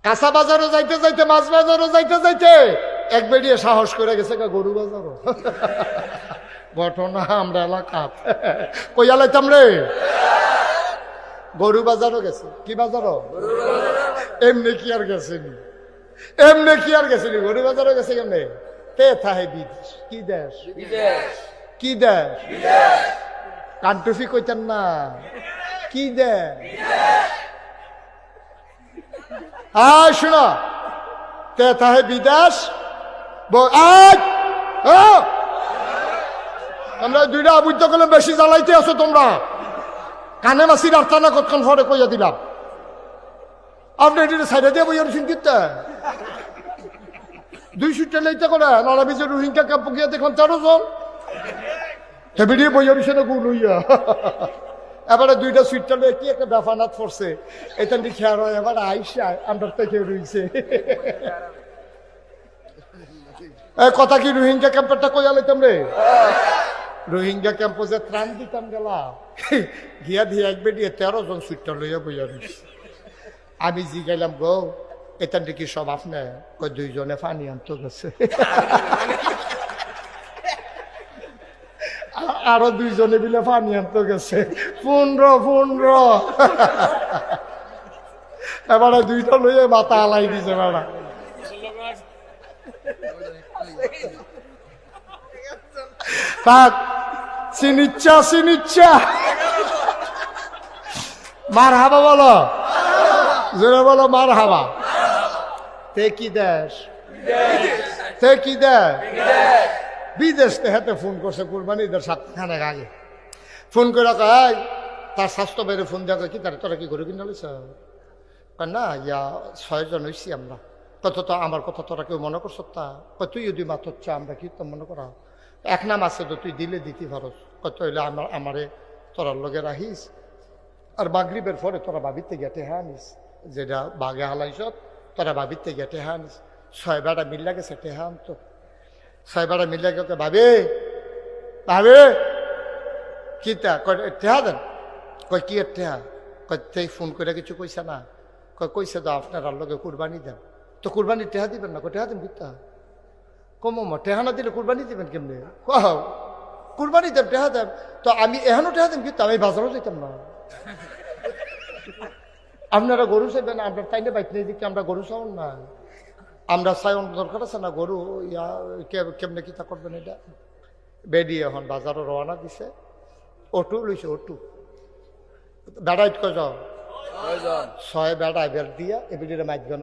কাঁচা বাজারও যাইতে যাইতে, মাছ বাজারও যাইতে যাইতে এক বেরিয়ে সাহস করে গেছে গরু বাজারও। ঘটনা আমরা এলাকা কইয়া লাইতাম রে, গরু বাজারও গেছে। কি বাজারও? এমনি কি আর গেছেনি, এমনি কি আর গেছেনি, গরু বাজারও গেছে কেমনে? তে থাহে বিদেশ। কি দেশ? কি দেশ? কান্ট্রি কইতেন না, কি দেশ? আয় শোনো, তে থাহে বিদেশ। তোমরা দুইটা আবুদ্ধ করলে বেশি জ্বালাইতে আছো তোমরা। কানে মাসির আর্থানা কতক্ষণ ফরে কইয়া দিলাম। আপনি এটা সাইডে দিয়ে বইয়ার সিংকিতে 200 লাইতে করে নারা বিজয় রোহিঙ্গা ক্যাম্প গিয়ে দেখলাম 13 জন হেবিডিয়ে বইয়ার সেটা গুণ হইয়া। এবারে দুইটা সুইটটা লয়ে কি একটা বেফানাত পড়ছে, এটা খেয়ার হয়। এবার আইসা আমরা থেকে রইছে কথা কি রোহিঙ্গা ক্যাম্পেরটা কইয়া লাইতাম রে। রোহিঙ্গা ক্যাম্পে যে ত্রাণ দিতাম গেলাম, গিয়া দিয়ে এক বেডিয়ে 13 জন সুইটটা লইয়া বইয়া রইছে। আমি জিগাইলাম গো এখান থেকে সব আপনি? কই 2 জনে পানি আনতে গেছে, আরো 2 জনে মিলে পানি আনতে গেছে। 15 এবারে দুইটা লইয়ে মাথা আলাই দিছে বেড়া। থাক, সিনিচ্ছা সিনিচ্ছা মার হাবা বলো, জোরে বলো মার হাবা। তে কি দেশ? তে কি দেশ? বিদেশ। হাতে ফোন করছে কুরবানি ঈদের সপ্তাহখানেক আগে। ফোন করে কয় তার স্বাস্থ্য বেড়ে ফোন দেখা কি তার তোরা কি করে কিনে লইছ না? ইয়া 6 জন হইছি আমরা। কত তো আমার কথা তোরা কেউ মনে করছ? তা তুই যদি মাত্র চা আমরা কি তো মনে করা এক নাম আছে তো তুই দিলে দিতে পারস। কত হইলে আমারে তোরার লগে রাখিস, আর মাগরিবের পরে তোরা বাবিতে গেটে হ্যাঁ নিস, যেটা বাগে হালাইছ তোরা বাবিতে গেটে হ্যাঁ নিস। 6 বেড়া মিল্লা গেছে টেহা আনতো। 6 বেড়া মিল্লা গে ভাবে ভাবে কি তা টেহা দেন। কয় কি টেহা? কয় ফোন করে কিছু কইছে না? কইছে তো আপনার লগে কুরবানি দেন। তো কুরবানি টেহা দিবেন না? টেহা দেন কিতা? কম টেহা না দিলে কুরবানি দিবেন কেমনে? কুরবানি দেন, টেহা দেন। তো আমি এখনো টেহা দেন কিন্তু আমি বাজারও যেতাম না। আপনারা গরু চাইবেন, আপনার তাইলে বাইক নেই দিকে আমরা গরু চাউন না, আমরা চাই দরকার আছে না গরু। ইয়া কেমনে কিতা করবেন এটা? বেরিয়ে এখন বাজারও রওনা দিছে। অটো লইছে, অটো বেড়াইত কয় 6 বেড়া বের দিয়া এবিলিরে মাইক